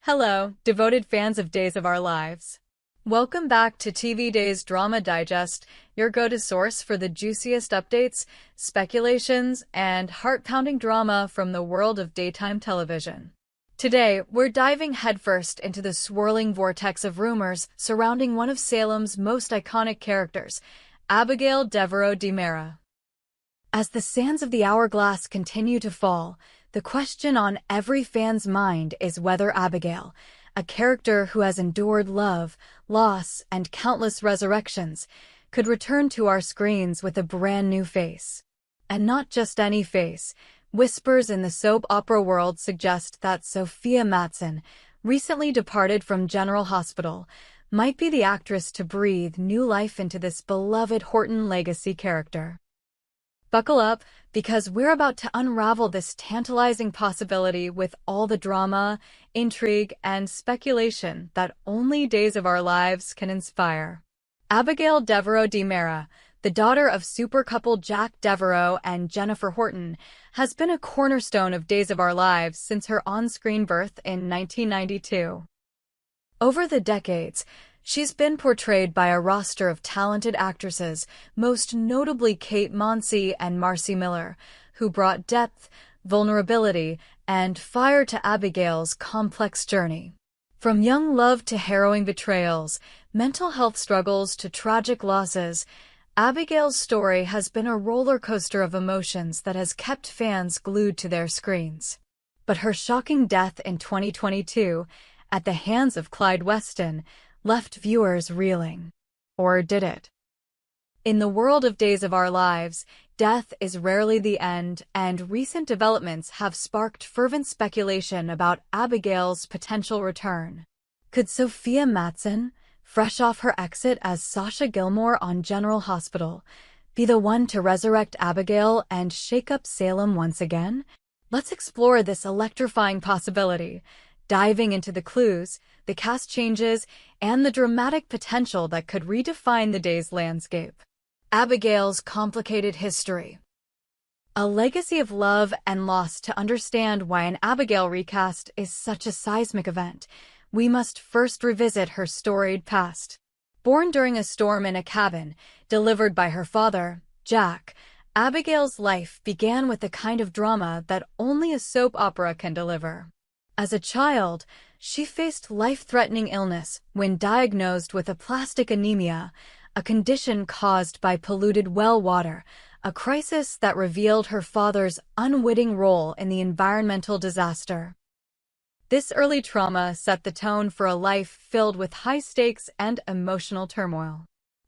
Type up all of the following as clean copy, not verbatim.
Hello, devoted fans of Days of Our Lives. Welcome back to TV Days Drama Digest, your go-to source for the juiciest updates, speculations, and heart-pounding drama from the world of daytime television. Today, we're diving headfirst into the swirling vortex of rumors surrounding one of Salem's most iconic characters, Abigail Devereaux DiMera. As the sands of the hourglass continue to fall, the question on every fan's mind is whether Abigail, a character who has endured love, loss, and countless resurrections, could return to our screens with a brand new face. And not just any face. Whispers in the soap opera world suggest that Sofia Mattsson, recently departed from General Hospital, might be the actress to breathe new life into this beloved Horton Legacy character. Buckle up, because we're about to unravel this tantalizing possibility with all the drama, intrigue, and speculation that only Days of Our Lives can inspire. Abigail Devereaux DiMera, the daughter of super couple Jack Devereaux and Jennifer Horton, has been a cornerstone of Days of Our Lives since her on-screen birth in 1992. Over the decades, she's been portrayed by a roster of talented actresses, most notably Marci and Marci Miller, who brought depth, vulnerability, and fire to Abigail's complex journey. From young love to harrowing betrayals, mental health struggles to tragic losses, Abigail's story has been a roller coaster of emotions that has kept fans glued to their screens. But her shocking death in 2022, at the hands of Clyde Weston, left viewers reeling. Or did it? In the world of Days of Our Lives, death is rarely the end, and recent developments have sparked fervent speculation about Abigail's potential return. Could Sofia Mattsson, fresh off her exit as Sasha Gilmore on General Hospital, be the one to resurrect Abigail and shake up Salem once again? Let's explore this electrifying possibility, diving into the clues, the cast changes, and the dramatic potential that could redefine the day's landscape. Abigail's complicated history. A legacy of love and loss. To understand why an Abigail recast is such a seismic event, we must first revisit her storied past. Born during a storm in a cabin, delivered by her father, Jack, Abigail's life began with the kind of drama that only a soap opera can deliver. As a child, she faced life-threatening illness when diagnosed with aplastic anemia, a condition caused by polluted well water, a crisis that revealed her father's unwitting role in the environmental disaster. This early trauma set the tone for a life filled with high stakes and emotional turmoil.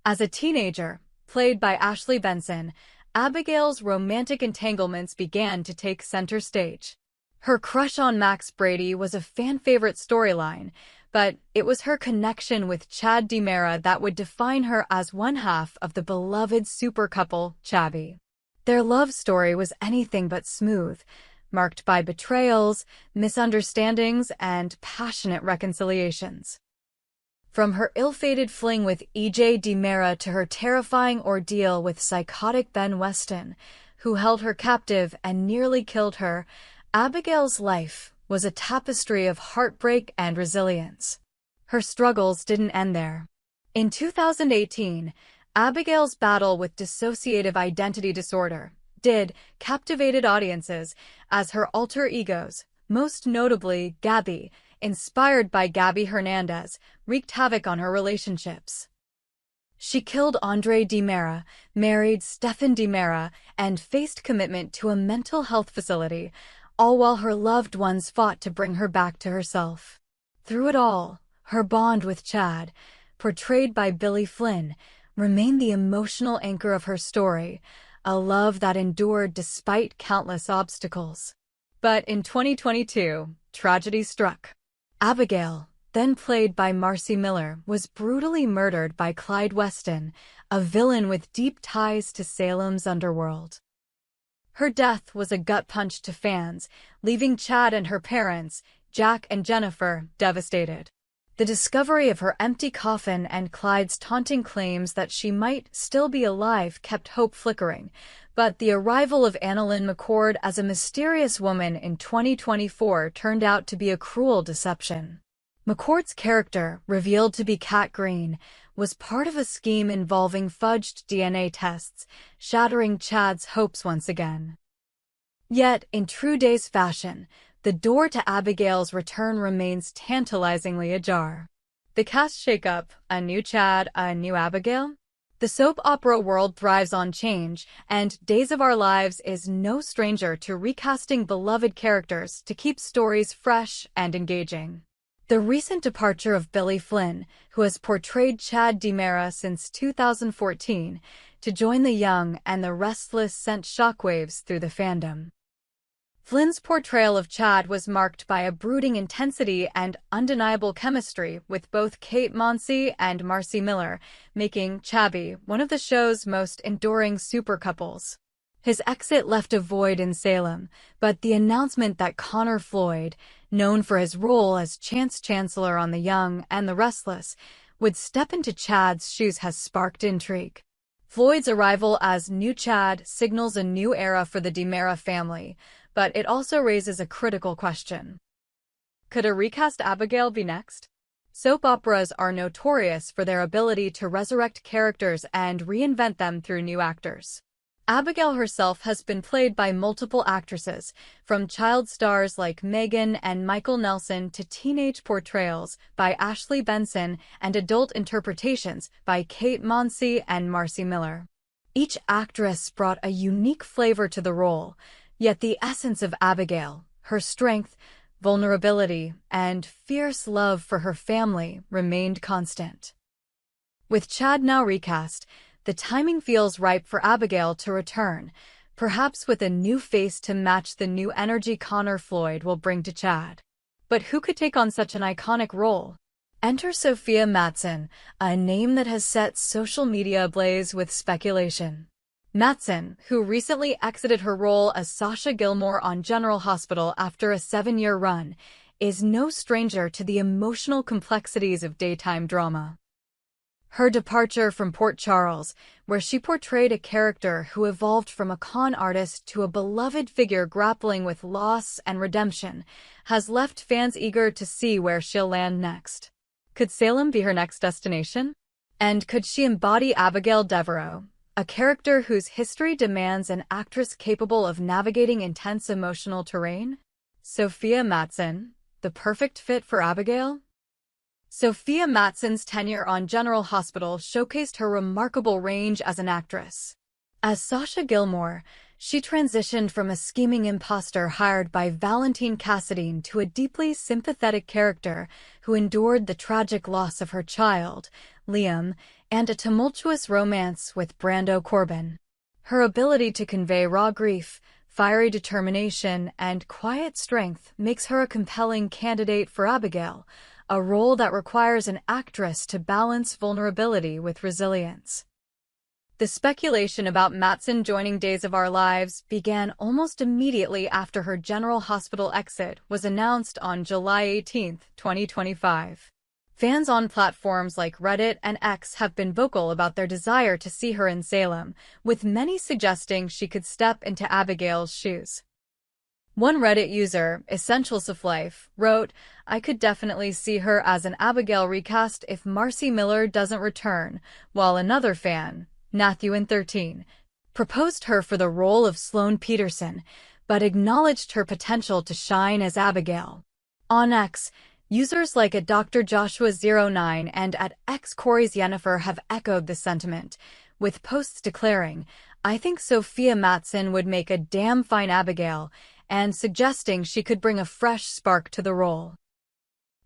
As a teenager, played by Ashley Benson, Abigail's romantic entanglements began to take center stage. Her crush on Max Brady was a fan-favorite storyline, but it was her connection with Chad DiMera that would define her as one half of the beloved super couple, Chabby. Their love story was anything but smooth, marked by betrayals, misunderstandings, and passionate reconciliations. From her ill-fated fling with E.J. DiMera to her terrifying ordeal with psychotic Ben Weston, who held her captive and nearly killed her, Abigail's life was a tapestry of heartbreak and resilience. Her struggles didn't end there. In 2018, Abigail's battle with dissociative identity disorder, DID, captivated audiences as her alter egos, most notably Gabby, inspired by Gabby Hernandez, wreaked havoc on her relationships. She killed Andre DiMera, married Stephen DiMera, and faced commitment to a mental health facility, all while her loved ones fought to bring her back to herself. Through it all, her bond with Chad, portrayed by Billy Flynn, remained the emotional anchor of her story, a love that endured despite countless obstacles. But in 2022, tragedy struck. Abigail, then played by Marci Miller, was brutally murdered by Clyde Weston, a villain with deep ties to Salem's underworld. Her death was a gut punch to fans, leaving Chad and her parents, Jack and Jennifer, devastated. The discovery of her empty coffin and Clyde's taunting claims that she might still be alive kept hope flickering, but the arrival of Annalyn McCord as a mysterious woman in 2024 turned out to be a cruel deception. McCord's character, revealed to be Cat Green, was part of a scheme involving fudged DNA tests, shattering Chad's hopes once again. Yet, in true Days fashion, the door to Abigail's return remains tantalizingly ajar. The cast shakeup, a new Chad, a new Abigail? The soap opera world thrives on change, and Days of Our Lives is no stranger to recasting beloved characters to keep stories fresh and engaging. The recent departure of Billy Flynn, who has portrayed Chad DiMera since 2014, to join the young and the restless sent shockwaves through the fandom. Flynn's portrayal of Chad was marked by a brooding intensity and undeniable chemistry with both Kate Marci and Marci Miller, making Chabby one of the show's most enduring super couples. His exit left a void in Salem, but the announcement that Connor Floyd, known for his role as Chance Chancellor on The Young and the Restless, would step into Chad's shoes has sparked intrigue. Floyd's arrival as new Chad signals a new era for the DiMera family, but it also raises a critical question. Could a recast Abigail be next? Soap operas are notorious for their ability to resurrect characters and reinvent them through new actors. Abigail herself has been played by multiple actresses, from child stars like Megan and Michael Nelson to teenage portrayals by Ashley Benson and adult interpretations by Kate Marci and Marci Miller. Each actress brought a unique flavor to the role, yet the essence of Abigail, her strength, vulnerability, and fierce love for her family remained constant. With Chad now recast, the timing feels ripe for Abigail to return, perhaps with a new face to match the new energy Connor Floyd will bring to Chad. But who could take on such an iconic role? Enter Sofia Mattsson, a name that has set social media ablaze with speculation. Mattsson, who recently exited her role as Sasha Gilmore on General Hospital after a 7-year run, is no stranger to the emotional complexities of daytime drama. Her departure from Port Charles, where she portrayed a character who evolved from a con artist to a beloved figure grappling with loss and redemption, has left fans eager to see where she'll land next. Could Salem be her next destination? And could she embody Abigail Devereaux, a character whose history demands an actress capable of navigating intense emotional terrain? Sofia Mattsson, the perfect fit for Abigail? Sofia Mattsson's tenure on General Hospital showcased her remarkable range as an actress. As Sasha Gilmore, she transitioned from a scheming imposter hired by Valentine Cassadine to a deeply sympathetic character who endured the tragic loss of her child, Liam, and a tumultuous romance with Brando Corbin. Her ability to convey raw grief, fiery determination, and quiet strength makes her a compelling candidate for Abigail, a role that requires an actress to balance vulnerability with resilience. The speculation about Mattsson joining Days of Our Lives began almost immediately after her General Hospital exit was announced on July 18, 2025. Fans on platforms like Reddit and X have been vocal about their desire to see her in Salem, with many suggesting she could step into Abigail's shoes. One Reddit user, Essentials of Life, wrote, "I could definitely see her as an Abigail recast if Marci Miller doesn't return," while another fan, Nathuan13, proposed her for the role of Sloane Peterson, but acknowledged her potential to shine as Abigail. On X, users like at Dr. Joshua09 and at X Corey's Yennefer have echoed the sentiment, with posts declaring, "I think Sofia Mattsson would make a damn fine Abigail," and suggesting she could bring a fresh spark to the role.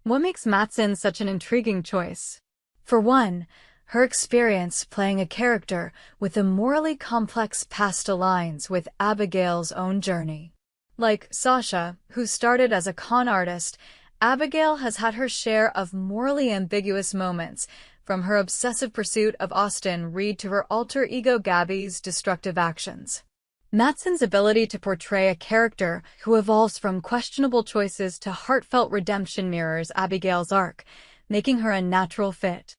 What makes Mattsson such an intriguing choice? For one, her experience playing a character with a morally complex past aligns with Abigail's own journey. Like Sasha, who started as a con artist, Abigail has had her share of morally ambiguous moments, from her obsessive pursuit of Austin Reed to her alter ego Gabby's destructive actions. Mattson's ability to portray a character who evolves from questionable choices to heartfelt redemption mirrors Abigail's arc, making her a natural fit.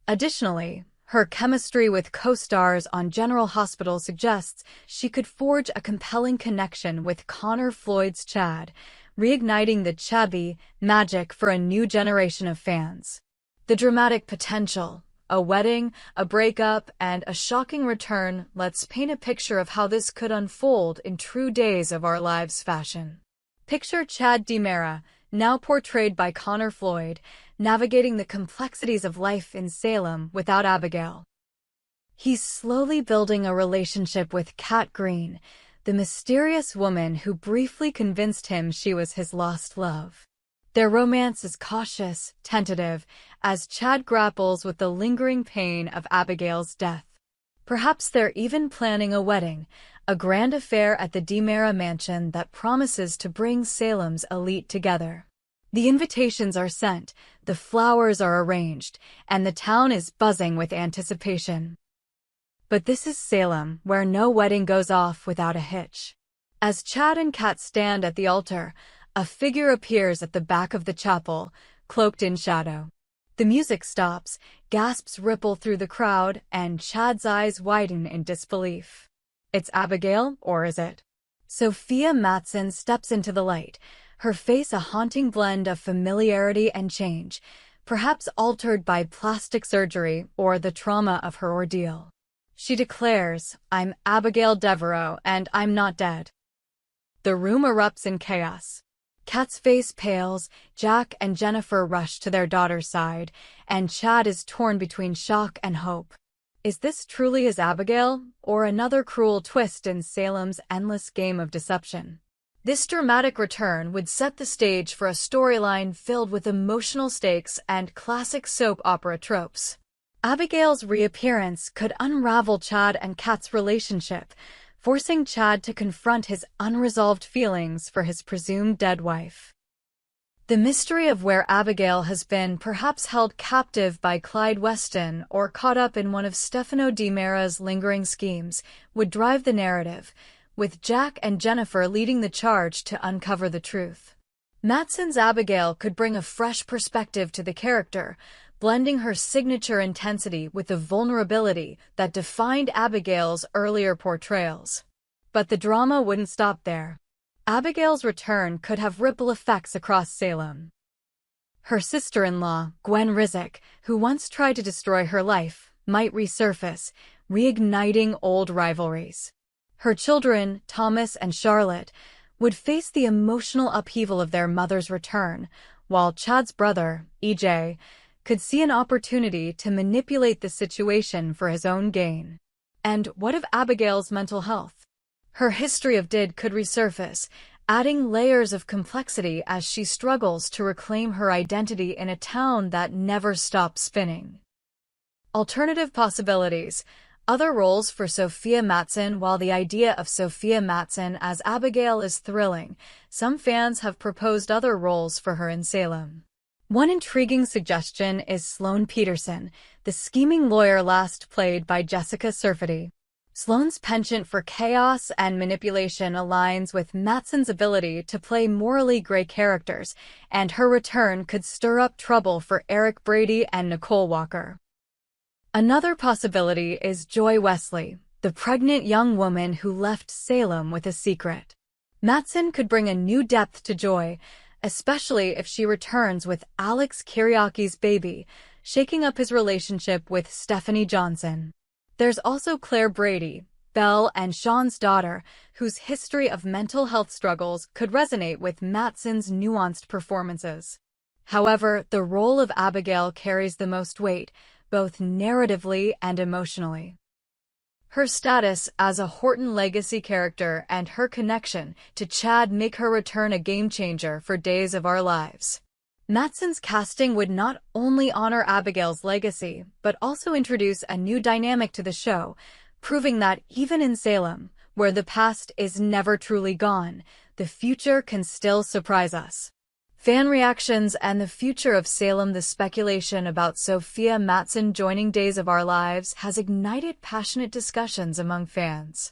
Additionally, her chemistry with co-stars on General Hospital suggests she could forge a compelling connection with Connor Floyd's Chad, reigniting the chubby magic for a new generation of fans. The dramatic potential, a wedding, a breakup, and a shocking return. Let's paint a picture of how this could unfold in true Days of Our Lives fashion. Picture Chad DiMera, now portrayed by Connor Floyd, navigating the complexities of life in Salem without Abigail. He's slowly building a relationship with Kat Green, the mysterious woman who briefly convinced him she was his lost love. Their romance is cautious, tentative, as Chad grapples with the lingering pain of Abigail's death. Perhaps they're even planning a wedding, a grand affair at the DiMera mansion that promises to bring Salem's elite together. The invitations are sent, the flowers are arranged, and the town is buzzing with anticipation. But this is Salem, where no wedding goes off without a hitch. As Chad and Kat stand at the altar, a figure appears at the back of the chapel, cloaked in shadow. The music stops, gasps ripple through the crowd, and Chad's eyes widen in disbelief. It's Abigail, or is it? Sofia Mattsson steps into the light, her face a haunting blend of familiarity and change, perhaps altered by plastic surgery or the trauma of her ordeal. She declares, "I'm Abigail Devereaux, and I'm not dead." The room erupts in chaos. Kat's face pales, Jack and Jennifer rush to their daughter's side, and Chad is torn between shock and hope. Is this truly his Abigail, or another cruel twist in Salem's endless game of deception? This dramatic return would set the stage for a storyline filled with emotional stakes and classic soap opera tropes. Abigail's reappearance could unravel Chad and Kat's relationship, forcing Chad to confront his unresolved feelings for his presumed dead wife. The mystery of where Abigail has been, perhaps held captive by Clyde Weston or caught up in one of Stefano DiMera's lingering schemes, would drive the narrative, with Jack and Jennifer leading the charge to uncover the truth. Mattson's Abigail could bring a fresh perspective to the character, blending her signature intensity with the vulnerability that defined Abigail's earlier portrayals. But the drama wouldn't stop there. Abigail's return could have ripple effects across Salem. Her sister-in-law, Gwen Rizek, who once tried to destroy her life, might resurface, reigniting old rivalries. Her children, Thomas and Charlotte, would face the emotional upheaval of their mother's return, while Chad's brother, EJ, could see an opportunity to manipulate the situation for his own gain. And what of Abigail's mental health? Her history of DID could resurface, adding layers of complexity as she struggles to reclaim her identity in a town that never stops spinning. Alternative possibilities. Other roles for Sofia Mattsson. While the idea of Sofia Mattsson as Abigail is thrilling, some fans have proposed other roles for her in Salem. One intriguing suggestion is Sloane Peterson, the scheming lawyer last played by Jessica Surfety. Sloane's penchant for chaos and manipulation aligns with Mattson's ability to play morally gray characters, and her return could stir up trouble for Eric Brady and Nicole Walker. Another possibility is Joy Wesley, the pregnant young woman who left Salem with a secret. Mattsson could bring a new depth to Joy, especially if she returns with Alex Kiriaki's baby, shaking up his relationship with Stephanie Johnson. There's also Claire Brady, Belle and Sean's daughter, whose history of mental health struggles could resonate with Mattson's nuanced performances. However, the role of Abigail carries the most weight, both narratively and emotionally. Her status as a Horton Legacy character and her connection to Chad make her return a game-changer for Days of Our Lives. Mattson's casting would not only honor Abigail's legacy, but also introduce a new dynamic to the show, proving that even in Salem, where the past is never truly gone, the future can still surprise us. Fan reactions and the future of Salem. The speculation about Sofia Mattsson joining Days of Our Lives has ignited passionate discussions among fans.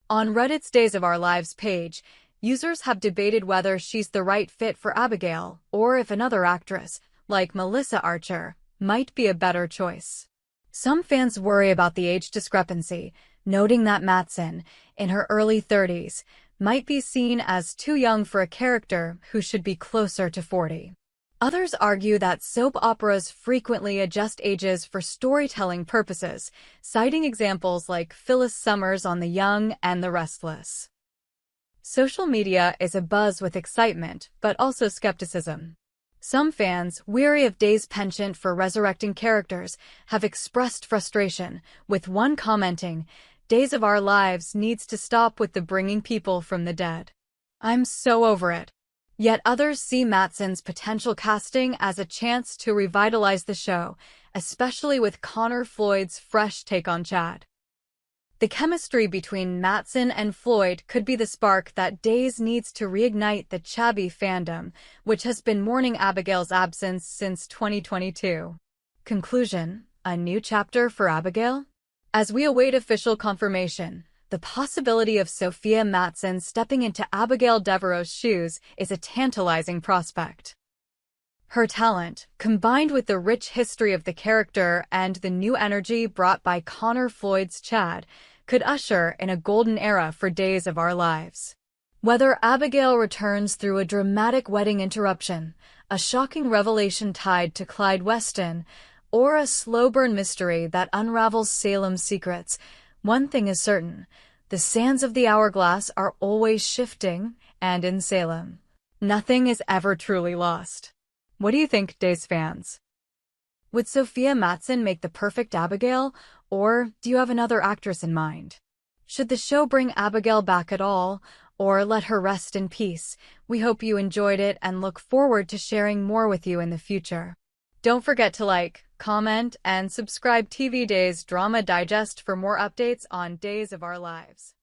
On Reddit's Days of Our Lives page, users have debated whether she's the right fit for Abigail, or if another actress, like Melissa Archer, might be a better choice. Some fans worry about the age discrepancy, noting that Mattsson, in her early 30s, might be seen as too young for a character who should be closer to 40. Others argue that soap operas frequently adjust ages for storytelling purposes, citing examples like Phyllis Summers on The Young and the Restless. Social media is abuzz with excitement, but also skepticism. Some fans, weary of Day's penchant for resurrecting characters, have expressed frustration, with one commenting, "Days of Our Lives needs to stop with the bringing people from the dead. I'm so over it." Yet others see Mattson's potential casting as a chance to revitalize the show, especially with Connor Floyd's fresh take on Chad. The chemistry between Matsson and Floyd could be the spark that Days needs to reignite the Chabby fandom, which has been mourning Abigail's absence since 2022. Conclusion: a new chapter for Abigail? As we await official confirmation, the possibility of Sofia Mattsson stepping into Abigail Devereaux's shoes is a tantalizing prospect. Her talent, combined with the rich history of the character and the new energy brought by Connor Floyd's Chad, could usher in a golden era for Days of Our Lives. Whether Abigail returns through a dramatic wedding interruption, a shocking revelation tied to Clyde Weston, or a slow-burn mystery that unravels Salem's secrets, one thing is certain: the sands of the hourglass are always shifting, and in Salem, nothing is ever truly lost. What do you think, Days fans? Would Sofia Mattsson make the perfect Abigail, or do you have another actress in mind? Should the show bring Abigail back at all, or let her rest in peace? We hope you enjoyed it and look forward to sharing more with you in the future. Don't forget to like, comment, and subscribe TV Days Drama Digest for more updates on Days of Our Lives.